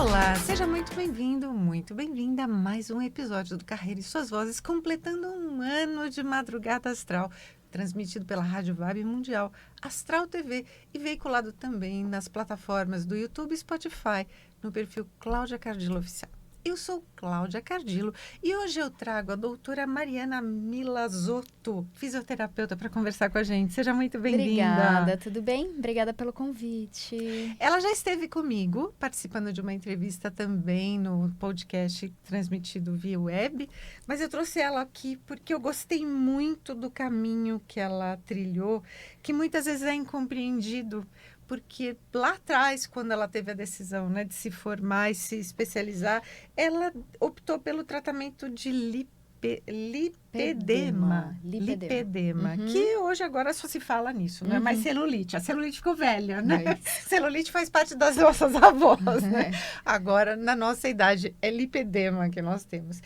Olá, seja muito bem-vindo, muito bem-vinda a mais um episódio do Carreira e Suas Vozes, completando um ano de Madrugada Astral, transmitido pela Rádio Vibe Mundial, Astral TV e veiculado também nas plataformas do YouTube e Spotify, no perfil Cláudia Cardillo Oficial. Eu sou Cláudia Cardillo e hoje eu trago a doutora Mariana Milazotto, fisioterapeuta, para conversar com a gente. Seja muito bem-vinda. Obrigada, tudo bem? Obrigada pelo convite. Ela já esteve comigo, participando de uma entrevista também no podcast transmitido via web, mas eu trouxe ela aqui porque eu gostei muito do caminho que ela trilhou, que muitas vezes é incompreendido, porque lá atrás, quando ela teve a decisão, né, de se formar e se especializar, ela optou pelo tratamento de lipedema, Uhum. que hoje agora só se fala nisso, não é mais celulite. A celulite ficou velha, né? Celulite faz parte das nossas avós, né? Agora, na nossa idade, é lipedema que nós temos.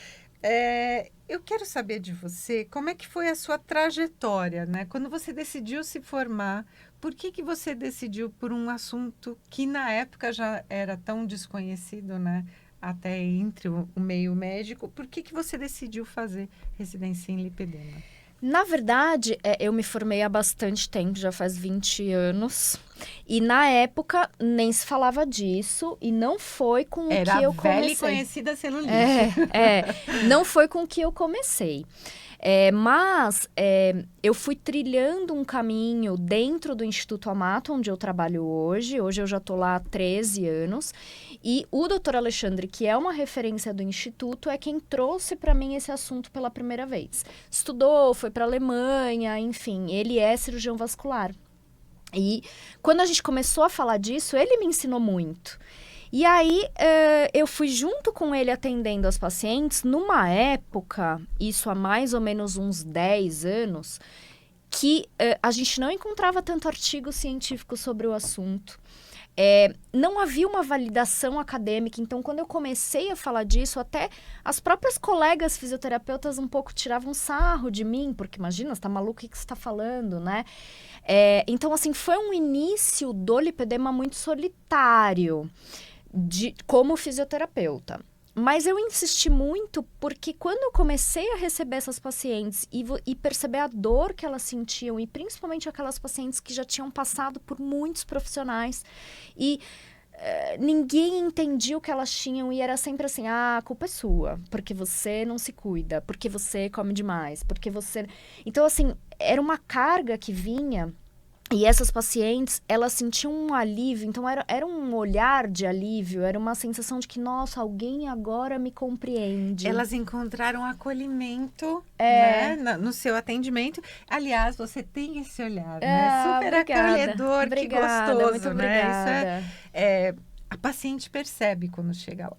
Eu quero saber de você, como é que foi a sua trajetória, né? Quando você decidiu se formar, por que você decidiu por um assunto que na época já era tão desconhecido, né? Até entre o meio médico, por que você decidiu fazer residência em lipedema? Na verdade, eu me formei há bastante tempo, já faz 20 anos. E na época nem se falava disso e não foi com o que eu comecei. Era velha e conhecida celulite. Não foi com o que eu comecei. Mas eu fui trilhando um caminho dentro do Instituto Amato, onde eu trabalho hoje. Hoje eu já estou lá há 13 anos. E o Dr. Alexandre, que é uma referência do Instituto, é quem trouxe para mim esse assunto pela primeira vez. Estudou, foi para a Alemanha, enfim, ele é cirurgião vascular. E quando a gente começou a falar disso, ele me ensinou muito. E aí, eu fui junto com ele atendendo as pacientes numa época, isso há mais ou menos uns 10 anos, que a gente não encontrava tanto artigo científico sobre o assunto. Não havia uma validação acadêmica, então quando eu comecei a falar disso, até as próprias colegas fisioterapeutas um pouco tiravam sarro de mim, porque imagina, você tá maluco, o que você está falando, né? Então, assim, foi um início do lipedema muito solitário, como fisioterapeuta. Mas eu insisti muito porque quando eu comecei a receber essas pacientes e perceber a dor que elas sentiam, e principalmente aquelas pacientes que já tinham passado por muitos profissionais, e ninguém entendia o que elas tinham, e era sempre assim, a culpa é sua, porque você não se cuida, porque você come demais, porque você... Então, assim, era uma carga que vinha... E essas pacientes, elas sentiam um alívio, então era um olhar de alívio, era uma sensação de que, nossa, alguém agora me compreende. Elas encontraram acolhimento, né, no seu atendimento. Aliás, você tem esse olhar, né? Super acolhedor, que gostoso, muito né? obrigada. Isso a paciente percebe quando chega lá.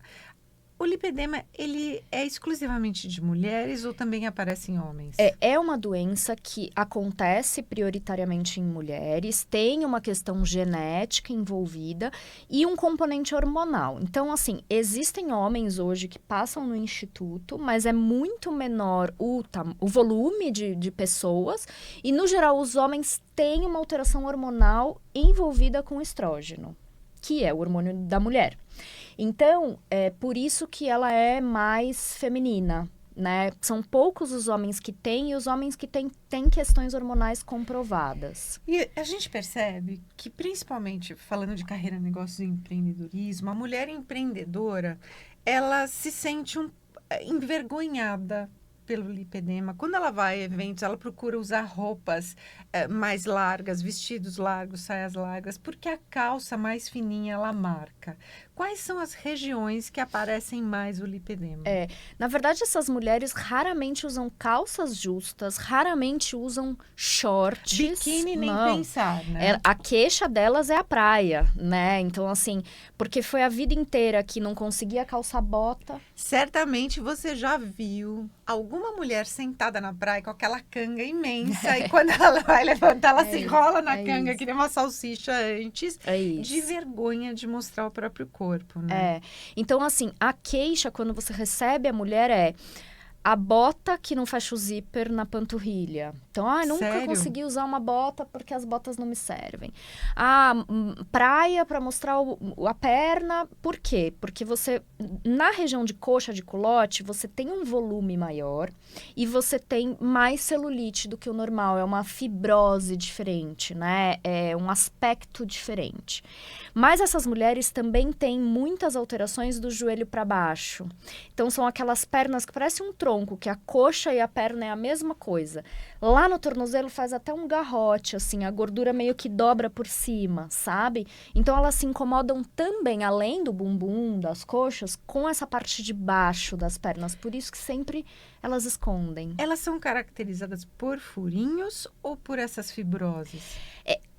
O lipedema, ele é exclusivamente de mulheres ou também aparece em homens? É uma doença que acontece prioritariamente em mulheres, tem uma questão genética envolvida e um componente hormonal. Então, assim, existem homens hoje que passam no instituto, mas é muito menor o volume de pessoas e, no geral, os homens têm uma alteração hormonal envolvida com estrógeno, que é o hormônio da mulher. Então, é por isso que ela é mais feminina, né? São poucos os homens que têm, e os homens que têm questões hormonais comprovadas. E a gente percebe que, principalmente falando de carreira, negócios e empreendedorismo, a mulher empreendedora, ela se sente envergonhada pelo lipedema. Quando ela vai a eventos, ela procura usar roupas mais largas, vestidos largos, saias largas, porque a calça mais fininha ela marca. Quais são as regiões que aparecem mais o lipedema? Na verdade, essas mulheres raramente usam calças justas, raramente usam shorts. Biquíni nem pensar, né? A queixa delas é a praia, né? Então, assim, porque foi a vida inteira que não conseguia calçar bota. Certamente você já viu alguma mulher sentada na praia com aquela canga imensa e quando ela vai levantar, ela se enrola na canga que nem uma salsicha antes, de vergonha de mostrar o próprio corpo, né? Então, assim, a queixa quando você recebe a mulher a bota que não fecha o zíper na panturrilha. Então, nunca Sério? consegui usar uma bota porque as botas não me servem. Praia para mostrar a perna. Por quê? Porque você, na região de coxa, de culote, você tem um volume maior e você tem mais celulite do que o normal. É uma fibrose diferente, né? É um aspecto diferente. Mas essas mulheres também têm muitas alterações do joelho para baixo. Então, são aquelas pernas que parecem um tronco, que a coxa e a perna é a mesma coisa. Lá no tornozelo faz até um garrote, assim, a gordura meio que dobra por cima, sabe? Então, elas se incomodam também, além do bumbum, das coxas, com essa parte de baixo das pernas. Por isso que sempre elas escondem. Elas são caracterizadas por furinhos ou por essas fibroses?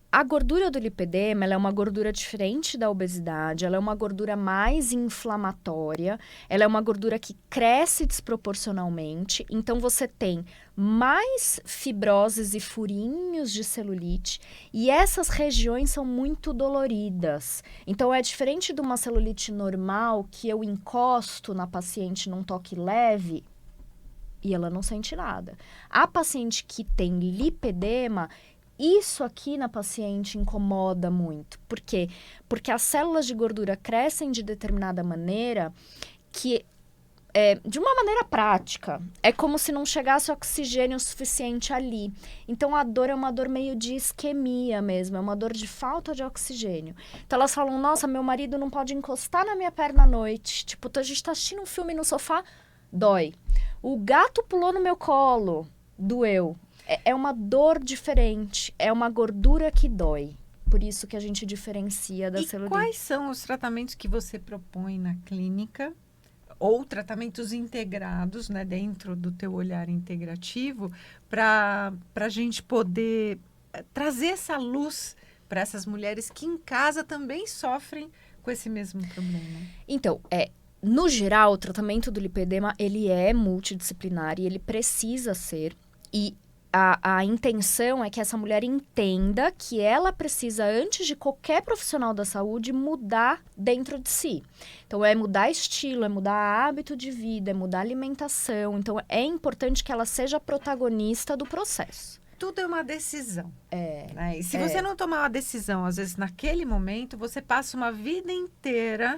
A gordura do lipedema, ela é uma gordura diferente da obesidade, ela é uma gordura mais inflamatória, ela é uma gordura que cresce desproporcionalmente, então você tem mais fibroses e furinhos de celulite, e essas regiões são muito doloridas. Então é diferente de uma celulite normal, que eu encosto na paciente num toque leve e ela não sente nada. A paciente que tem lipedema, isso aqui na paciente incomoda muito. Por quê? Porque as células de gordura crescem de determinada maneira que, de uma maneira prática, é como se não chegasse oxigênio suficiente ali. Então, a dor é uma dor meio de isquemia mesmo, é uma dor de falta de oxigênio. Então, elas falam, nossa, meu marido não pode encostar na minha perna à noite. Tipo, a gente tá assistindo um filme no sofá, dói. O gato pulou no meu colo, doeu. É uma dor diferente, é uma gordura que dói. Por isso que a gente diferencia da celulite. E quais são os tratamentos que você propõe na clínica? Ou tratamentos integrados, né, dentro do teu olhar integrativo, para a gente poder trazer essa luz para essas mulheres que em casa também sofrem com esse mesmo problema? Então, no geral, o tratamento do lipedema, ele é multidisciplinar e ele precisa ser. E a intenção é que essa mulher entenda que ela precisa, antes de qualquer profissional da saúde, mudar dentro de si. Então, é mudar estilo, é mudar hábito de vida, é mudar alimentação. Então, é importante que ela seja protagonista do processo. Tudo é uma decisão. Né? E se você não tomar uma decisão, às vezes, naquele momento, você passa uma vida inteira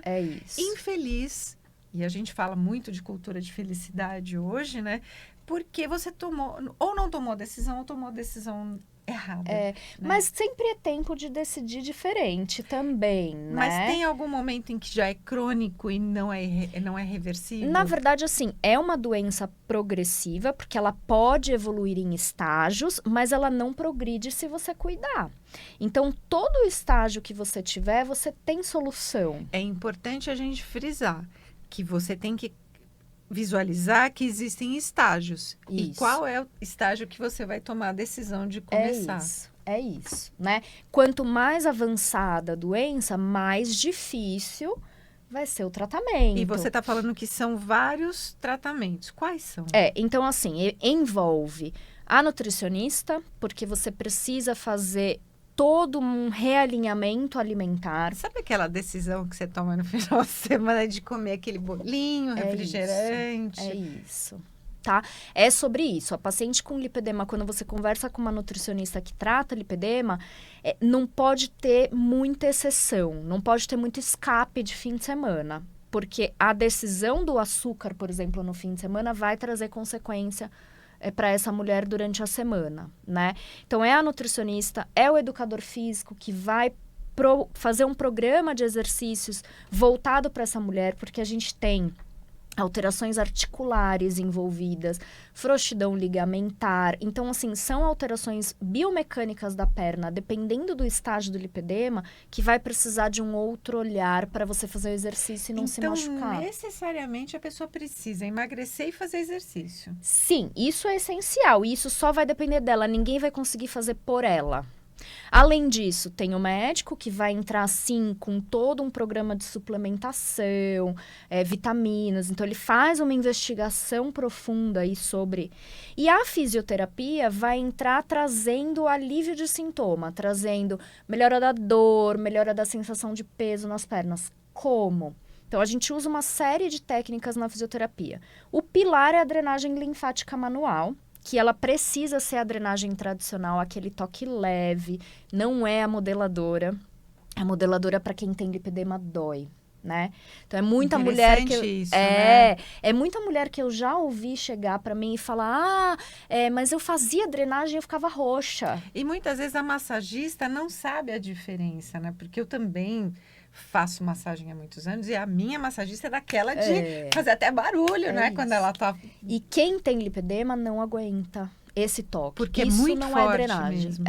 infeliz. E a gente fala muito de cultura de felicidade hoje, né? Porque você ou não tomou decisão, ou tomou decisão errada. Né? Mas sempre é tempo de decidir diferente também, né? Mas tem algum momento em que já é crônico e não é reversível? Na verdade, assim, é uma doença progressiva, porque ela pode evoluir em estágios, mas ela não progride se você cuidar. Então, todo estágio que você tiver, você tem solução. É importante a gente frisar que você tem que visualizar que existem estágios. Isso. E qual é o estágio que você vai tomar a decisão de começar? É isso, né? Quanto mais avançada a doença, mais difícil vai ser o tratamento. E você está falando que são vários tratamentos. Quais são? Então assim, envolve a nutricionista, porque você precisa fazer todo um realinhamento alimentar. Sabe aquela decisão que você toma no final de semana de comer aquele bolinho, refrigerante? É isso, tá? É sobre isso. A paciente com lipedema, quando você conversa com uma nutricionista que trata lipedema, não pode ter muita exceção, não pode ter muito escape de fim de semana. Porque a decisão do açúcar, por exemplo, no fim de semana, vai trazer consequência para essa mulher durante a semana, né? Então, é a nutricionista, é o educador físico que vai fazer um programa de exercícios voltado para essa mulher, porque a gente tem alterações articulares envolvidas, frouxidão ligamentar. Então, assim, são alterações biomecânicas da perna, dependendo do estágio do lipedema, que vai precisar de um outro olhar para você fazer o exercício e não se machucar. Então, necessariamente, a pessoa precisa emagrecer e fazer exercício. Sim, isso é essencial. E isso só vai depender dela. Ninguém vai conseguir fazer por ela. Além disso, tem o médico que vai entrar, sim, com todo um programa de suplementação, vitaminas. Então, ele faz uma investigação profunda aí sobre... E a fisioterapia vai entrar trazendo alívio de sintoma, trazendo melhora da dor, melhora da sensação de peso nas pernas. Como? Então, a gente usa uma série de técnicas na fisioterapia. O pilar é a drenagem linfática manual, que ela precisa ser a drenagem tradicional, aquele toque leve, não é a modeladora. A modeladora, para quem tem lipedema, dói, né? Então, é muita mulher que... Isso, né? É muita mulher que eu já ouvi chegar para mim e falar, mas eu fazia drenagem e eu ficava roxa. E muitas vezes a massagista não sabe a diferença, né? Porque eu também faço massagem há muitos anos e a minha massagista é daquela de fazer até barulho, né? Isso. Quando ela tá... E quem tem lipedema não aguenta esse toque. Porque isso é muito não forte é drenagem. mesmo.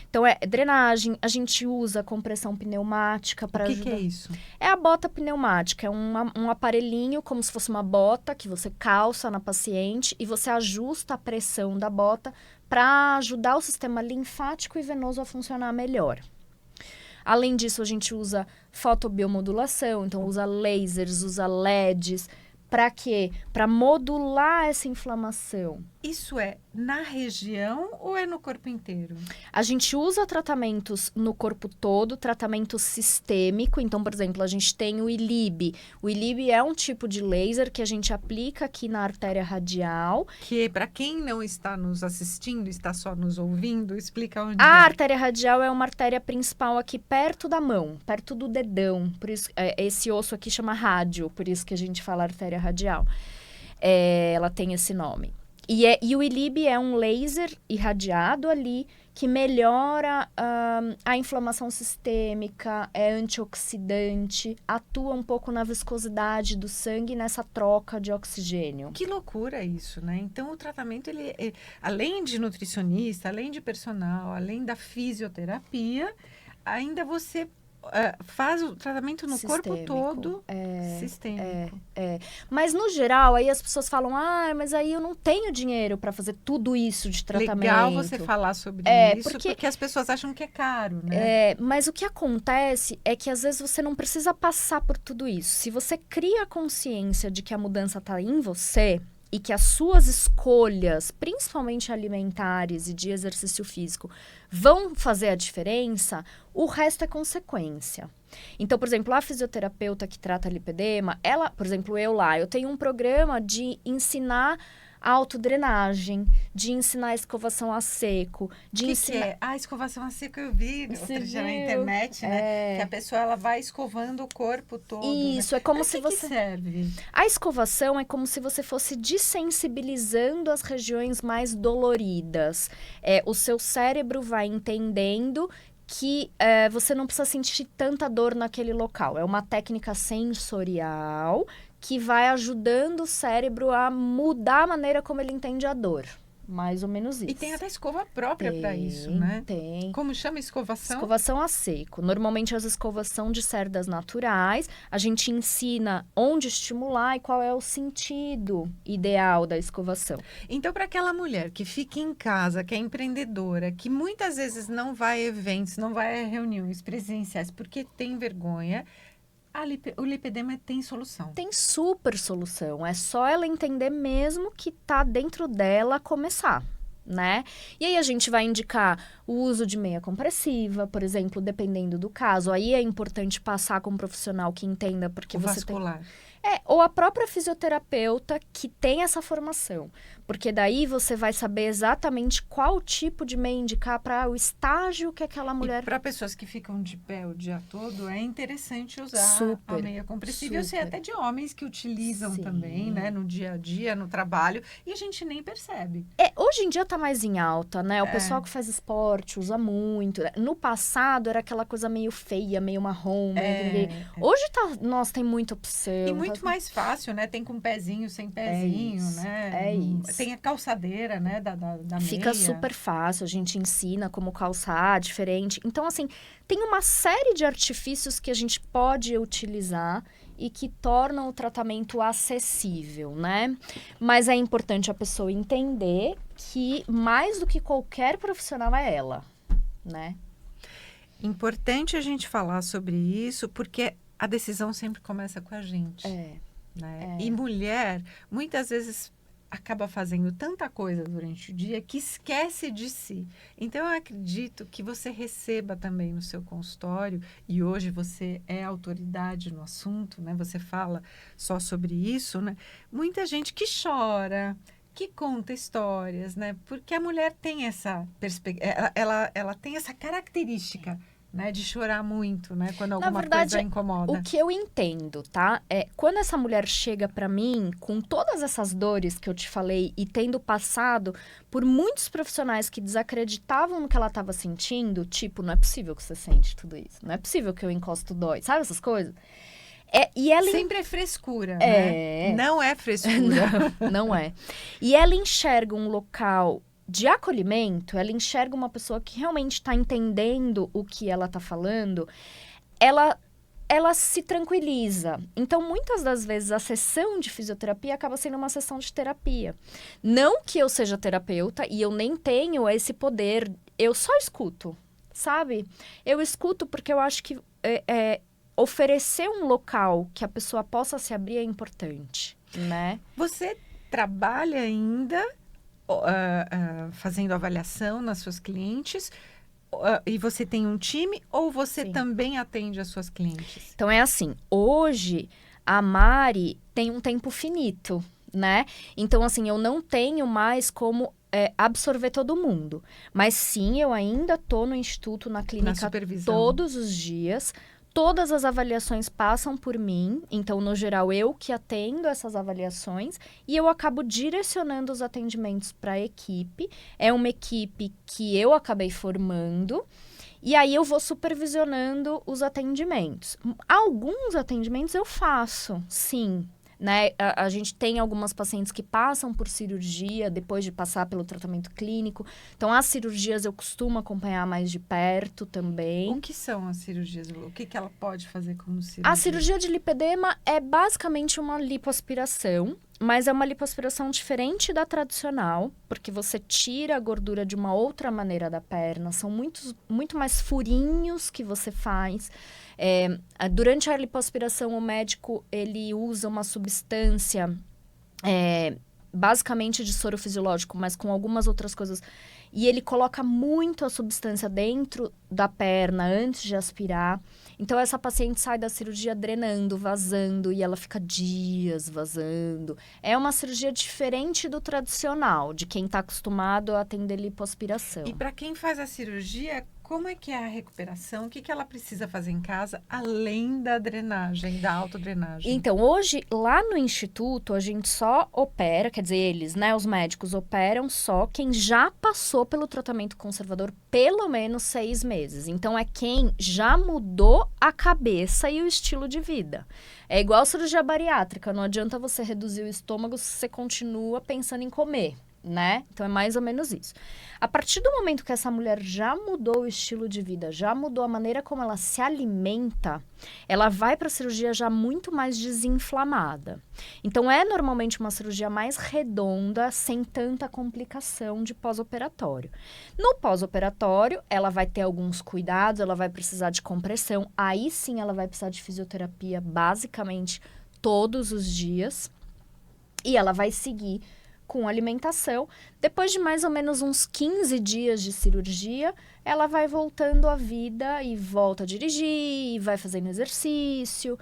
Então, drenagem, a gente usa compressão pneumática para ajudar. O que é isso? É a bota pneumática, é um aparelhinho como se fosse uma bota que você calça na paciente e você ajusta a pressão da bota para ajudar o sistema linfático e venoso a funcionar melhor. Além disso, a gente usa fotobiomodulação, então usa lasers, usa LEDs. Para quê? Para modular essa inflamação. Isso é na região ou é no corpo inteiro? A gente usa tratamentos no corpo todo, tratamento sistêmico. Então, por exemplo, a gente tem o ILIB. O ILIB é um tipo de laser que a gente aplica aqui na artéria radial. Que, para quem não está nos assistindo, está só nos ouvindo, explica onde A artéria radial é uma artéria principal aqui perto da mão, perto do dedão. Por isso, esse osso aqui chama rádio, por isso que a gente fala artéria radial. Ela tem esse nome. E o ILIB é um laser irradiado ali que melhora a inflamação sistêmica, é antioxidante, atua um pouco na viscosidade do sangue nessa troca de oxigênio. Que loucura isso, né? Então, o tratamento, além de nutricionista, além de personal, além da fisioterapia, ainda você faz o tratamento no corpo todo sistêmico. Mas, no geral, aí as pessoas falam, mas aí eu não tenho dinheiro para fazer tudo isso de tratamento. Legal você falar sobre isso, porque as pessoas acham que é caro, né? Mas o que acontece é que, às vezes, você não precisa passar por tudo isso. Se você cria a consciência de que a mudança está em você e que as suas escolhas, principalmente alimentares e de exercício físico, vão fazer a diferença, o resto é consequência. Então, por exemplo, a fisioterapeuta que trata lipedema, por exemplo, eu tenho um programa de ensinar autodrenagem, de ensinar escovação a seco, de ensinar... que é? A escovação a seco eu vi outro dia na internet, né? Que a pessoa ela vai escovando o corpo todo. Isso, né? é como se você... que serve? A escovação é como se você fosse dessensibilizando as regiões mais doloridas. O seu cérebro vai entendendo que você não precisa sentir tanta dor naquele local. É uma técnica sensorial que vai ajudando o cérebro a mudar a maneira como ele entende a dor. Mais ou menos isso. E tem até escova própria para isso, né? Tem. Como chama escovação? Escovação a seco. Normalmente as escovas são de cerdas naturais. A gente ensina onde estimular e qual é o sentido ideal da escovação. Então, para aquela mulher que fica em casa, que é empreendedora, que muitas vezes não vai a eventos, não vai a reuniões presenciais porque tem vergonha, o lipedema tem solução. Tem super solução. É só ela entender mesmo que tá dentro dela começar, né? E aí a gente vai indicar o uso de meia compressiva, por exemplo, dependendo do caso. Aí é importante passar com um profissional que entenda porque você vascular. Ou a própria fisioterapeuta que tem essa formação. Porque daí você vai saber exatamente qual tipo de meia indicar para o estágio que aquela mulher... Para pessoas que ficam de pé o dia todo, é interessante usar a meia compressiva. Eu sei até de homens que utilizam também, né? No dia a dia, no trabalho. E a gente nem percebe. Hoje em dia tá mais em alta, né? O pessoal que faz esporte usa muito. No passado era aquela coisa meio feia, meio marrom. Hoje nossa, tem muita opção. E muito mais fácil, né? Tem com pezinho, sem pezinho, né? É isso. Tem a calçadeira, né? Da meia. Fica super fácil, a gente ensina como calçar diferente. Então, assim, tem uma série de artifícios que a gente pode utilizar e que tornam o tratamento acessível, né? Mas é importante a pessoa entender que mais do que qualquer profissional é ela, né? Importante a gente falar sobre isso, porque a decisão sempre começa com a gente. Né? E mulher, muitas vezes, acaba fazendo tanta coisa durante o dia que esquece de si. Então, eu acredito que você receba também no seu consultório, e hoje você é autoridade no assunto, né? Você fala só sobre isso, né? Muita gente que chora, que conta histórias, né? Porque a mulher tem essa perspectiva, ela tem essa característica, né, de chorar muito, né, quando alguma coisa incomoda. O que eu entendo, tá? É quando essa mulher chega pra mim com todas essas dores que eu te falei e tendo passado por muitos profissionais que desacreditavam no que ela estava sentindo, tipo, não é possível que você sente tudo isso, não é possível que eu encosto dói, sabe essas coisas? E ela sempre é frescura, né? Não é frescura. Não é. E ela enxerga um local de acolhimento, ela enxerga uma pessoa que realmente está entendendo o que ela está falando, ela se tranquiliza. Então, muitas das vezes, a sessão de fisioterapia acaba sendo uma sessão de terapia. Não que eu seja terapeuta e eu nem tenho esse poder, eu só escuto, sabe? Eu escuto porque eu acho que oferecer um local que a pessoa possa se abrir é importante, né? Você trabalha ainda fazendo avaliação nas suas clientes e você tem um time ou você Sim. também atende as suas clientes? Então, é assim, hoje a Mari tem um tempo finito, né? Então, assim, eu não tenho mais como absorver todo mundo. Mas sim, eu ainda tô no instituto, na clínica, todos os dias. Todas as avaliações passam por mim, então, no geral, eu que atendo essas avaliações e eu acabo direcionando os atendimentos para a equipe. É uma equipe que eu acabei formando e aí eu vou supervisionando os atendimentos. Alguns atendimentos eu faço, sim. Né? A gente tem algumas pacientes que passam por cirurgia depois de passar pelo tratamento clínico. Então, as cirurgias eu costumo acompanhar mais de perto também. O que são as cirurgias? O que ela pode fazer como cirurgia? A cirurgia de lipedema é basicamente uma lipoaspiração, mas é uma lipoaspiração diferente da tradicional, porque você tira a gordura de uma outra maneira da perna. São muito mais furinhos que você faz. Durante a lipoaspiração, o médico ele usa uma substância, basicamente de soro fisiológico, mas com algumas outras coisas. E ele coloca muito a substância dentro da perna antes de aspirar. Então, essa paciente sai da cirurgia drenando, vazando, e ela fica dias vazando. É uma cirurgia diferente do tradicional, de quem está acostumado a atender lipoaspiração. E para quem faz a cirurgia, como é que é a recuperação? O que ela precisa fazer em casa, além da drenagem, da autodrenagem? Então, hoje, lá no instituto, a gente só opera, quer dizer, eles, né, os médicos, operam só quem já passou pelo tratamento conservador pelo menos 6 meses. Então, é quem já mudou a cabeça e o estilo de vida. É igual cirurgia bariátrica, não adianta você reduzir o estômago se você continua pensando em comer, né? Então, é mais ou menos isso. A partir do momento que essa mulher já mudou o estilo de vida, já mudou a maneira como ela se alimenta, ela vai para a cirurgia já muito mais desinflamada. Então, é normalmente uma cirurgia mais redonda, sem tanta complicação de pós-operatório. No pós-operatório, ela vai ter alguns cuidados, ela vai precisar de compressão, aí sim ela vai precisar de fisioterapia basicamente todos os dias e ela vai seguir com alimentação. Depois de mais ou menos uns 15 dias de cirurgia, ela vai voltando à vida e volta a dirigir, vai fazendo exercício.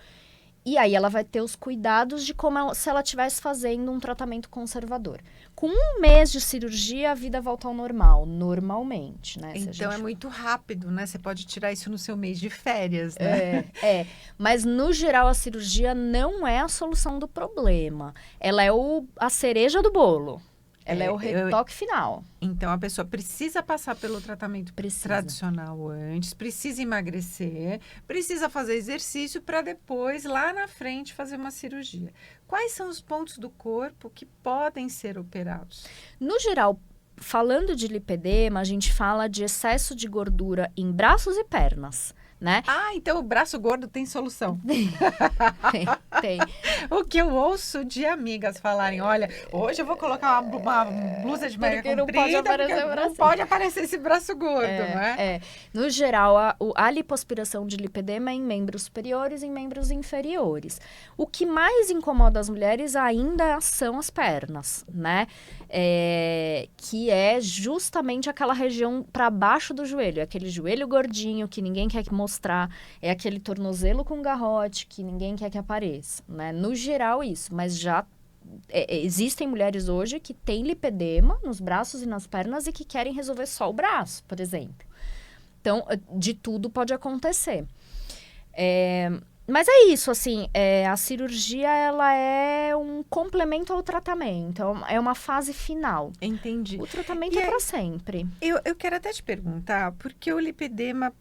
E aí ela vai ter os cuidados de como se ela estivesse fazendo um tratamento conservador. Com 1 mês de cirurgia, a vida volta ao normal, normalmente, né? Então é muito rápido, né? Você pode tirar isso no seu mês de férias, né? Mas no geral a cirurgia não é a solução do problema. Ela é a cereja do bolo. Ela é o retoque final. Então, a pessoa precisa passar pelo tratamento tradicional antes, precisa emagrecer, precisa fazer exercício para depois, lá na frente, fazer uma cirurgia. Quais são os pontos do corpo que podem ser operados? No geral, falando de lipedema, a gente fala de excesso de gordura em braços e pernas, né? Ah, então o braço gordo tem solução. tem. O que eu ouço de amigas falarem, olha, hoje eu vou colocar uma blusa de manga Porque não comprida, pode aparecer porque o braço. não pode aparecer esse braço gordo, não é? No geral, a lipoaspiração de lipedema é em membros superiores e em membros inferiores. O que mais incomoda as mulheres ainda são as pernas, né? Que é justamente aquela região para baixo do joelho, aquele joelho gordinho que ninguém quer mostrar, é aquele tornozelo com garrote que ninguém quer que apareça, né? No geral isso, mas já existem mulheres hoje que têm lipedema nos braços e nas pernas e que querem resolver só o braço, por exemplo. Então, de tudo pode acontecer. Mas é isso, assim, a cirurgia, ela é um complemento ao tratamento, é uma fase final. Entendi. O tratamento é para sempre. Eu quero até te perguntar, porque o lipedema,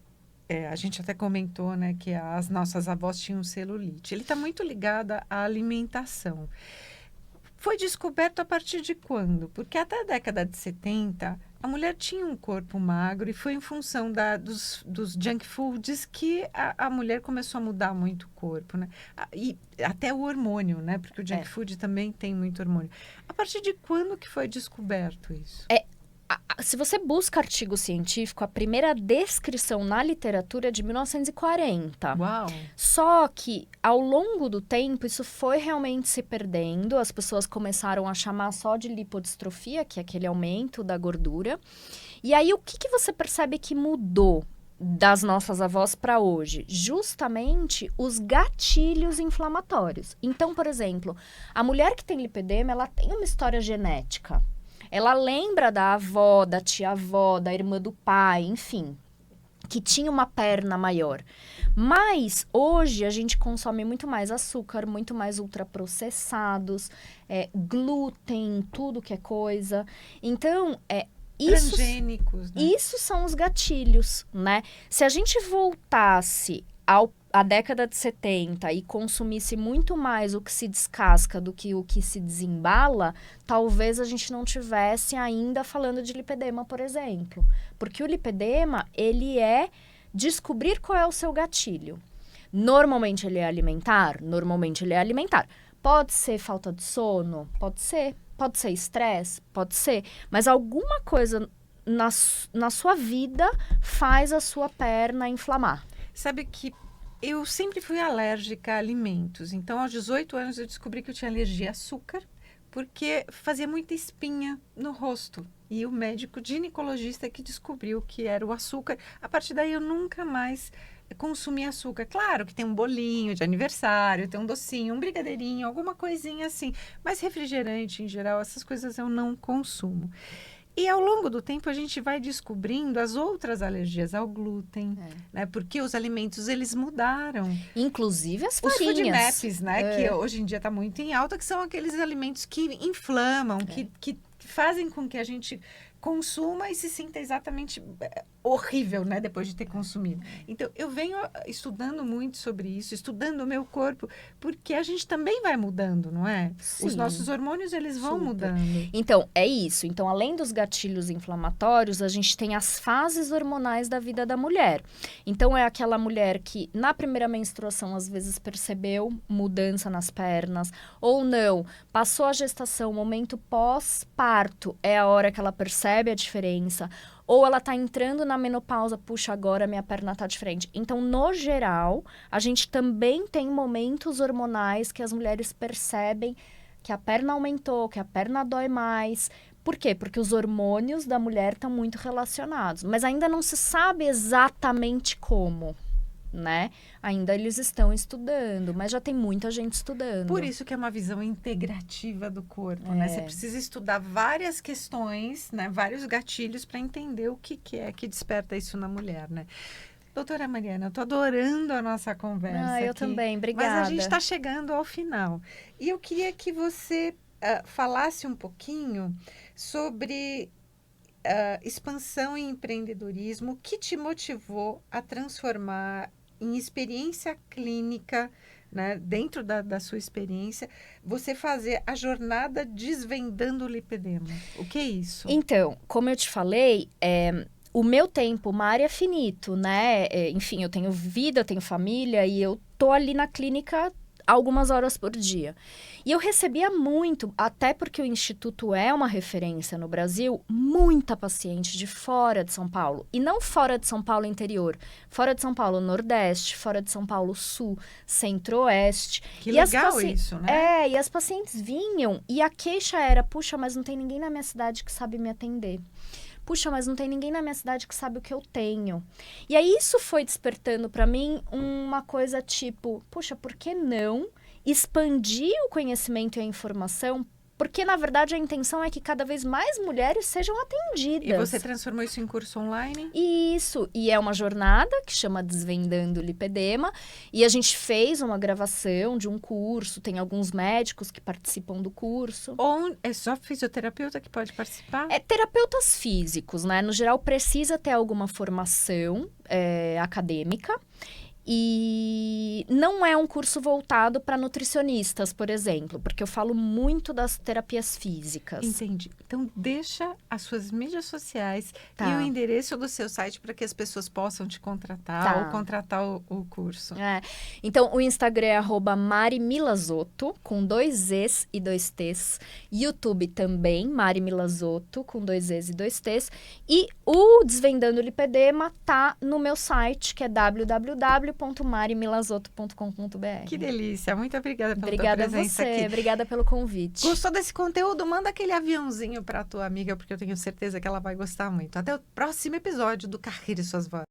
a gente até comentou, né, que as nossas avós tinham celulite. Ele está muito ligado à alimentação. Foi descoberto a partir de quando? Porque até a década de 70, a mulher tinha um corpo magro e foi em função dos junk foods que a mulher começou a mudar muito o corpo, né? E até o hormônio, né? Porque o junk food também tem muito hormônio. A partir de quando que foi descoberto isso? Se você busca artigo científico, a primeira descrição na literatura é de 1940. Uau! Só que, ao longo do tempo, isso foi realmente se perdendo. As pessoas começaram a chamar só de lipodistrofia, que é aquele aumento da gordura. E aí, o que você percebe que mudou das nossas avós para hoje? Justamente os gatilhos inflamatórios. Então, por exemplo, a mulher que tem lipedema, ela tem uma história genética. Ela lembra da avó, da tia-avó, da irmã do pai, enfim, que tinha uma perna maior. Mas hoje a gente consome muito mais açúcar, muito mais ultraprocessados, glúten, tudo que é coisa. Então, transgênicos, né? Isso são os gatilhos, né? Se a gente voltasse à década de 70 e consumisse muito mais o que se descasca do que o que se desembala, talvez a gente não tivesse ainda falando de lipedema, por exemplo. Porque o lipedema, ele é descobrir qual é o seu gatilho. Normalmente ele é alimentar? Normalmente ele é alimentar. Pode ser falta de sono? Pode ser. Pode ser estresse? Pode ser. Mas alguma coisa na sua vida faz a sua perna inflamar. Sabe que eu sempre fui alérgica a alimentos. Então, aos 18 anos, eu descobri que eu tinha alergia a açúcar, porque fazia muita espinha no rosto. E o médico ginecologista que descobriu que era o açúcar. A partir daí, eu nunca mais consumi açúcar. Claro que tem um bolinho de aniversário, tem um docinho, um brigadeirinho, alguma coisinha assim. Mas refrigerante, em geral, essas coisas eu não consumo. E ao longo do tempo a gente vai descobrindo as outras alergias ao glúten, né? Porque os alimentos, eles mudaram. Inclusive as Os farinhas. food maps, né? Que hoje em dia está muito em alta, que são aqueles alimentos que inflamam, que fazem com que a gente consuma e se sinta exatamente horrível, né? Depois de ter consumido. Então, eu venho estudando muito sobre isso, estudando o meu corpo, porque a gente também vai mudando, não é? Sim. Os nossos hormônios, eles vão mudando. Então, é isso. Então, além dos gatilhos inflamatórios, a gente tem as fases hormonais da vida da mulher. Então, é aquela mulher que, na primeira menstruação, às vezes percebeu mudança nas pernas, ou não. Passou a gestação, momento pós-parto, é a hora que ela percebe a diferença. Ou ela tá entrando na menopausa, puxa, agora minha perna tá diferente. Então, no geral, a gente também tem momentos hormonais que as mulheres percebem que a perna aumentou, que a perna dói mais. Por quê? Porque os hormônios da mulher estão muito relacionados. Mas ainda não se sabe exatamente como, né? Ainda eles estão estudando, mas já tem muita gente estudando. Por isso que é uma visão integrativa do corpo, né? Você precisa estudar várias questões, né? Vários gatilhos para entender o que é que desperta isso na mulher, né? Doutora Mariana, eu tô adorando a nossa conversa eu aqui, também, obrigada. Mas a gente está chegando ao final. E eu queria que você falasse um pouquinho sobre expansão e empreendedorismo, o que te motivou a transformar em experiência clínica, né, dentro da sua experiência, você fazer a jornada desvendando o lipedema. O que é isso? Então, como eu te falei, o meu tempo, uma área é finito, né? Enfim, eu tenho vida, eu tenho família e eu tô ali na clínica algumas horas por dia. E eu recebia muito, até porque o Instituto é uma referência no Brasil, muita paciente de fora de São Paulo. E não fora de São Paulo interior, fora de São Paulo Nordeste, fora de São Paulo Sul, Centro-Oeste. Que legal isso, né? E as pacientes vinham e a queixa era, puxa, mas não tem ninguém na minha cidade que sabe me atender. Puxa, mas não tem ninguém na minha cidade que sabe o que eu tenho. E aí isso foi despertando para mim uma coisa tipo, puxa, por que não expandir o conhecimento e a informação? Porque, na verdade, a intenção é que cada vez mais mulheres sejam atendidas. E você transformou isso em curso online? Isso. E é uma jornada que chama Desvendando Lipedema. E a gente fez uma gravação de um curso. Tem alguns médicos que participam do curso. Ou é só fisioterapeuta que pode participar? É terapeutas físicos, né? No geral, precisa ter alguma formação acadêmica. E não é um curso voltado para nutricionistas, por exemplo, porque eu falo muito das terapias físicas. Entendi. Então, deixa as suas mídias sociais e o endereço do seu site para que as pessoas possam te contratar ou contratar o curso. Então, o Instagram é @marimilazotto, com 2 Es e 2 T's. YouTube também, Mari Milazotto, com 2 Es e 2 T's. E o Desvendando Lipedema tá no meu site, que é www.marimilazotto.com.br. Que delícia, muito obrigada pela tua Obrigada presença a você, aqui. obrigada pelo convite. Gostou desse conteúdo? Manda aquele aviãozinho para tua amiga, porque eu tenho certeza que ela vai gostar muito. Até o próximo episódio do Carreira e Suas Vozes.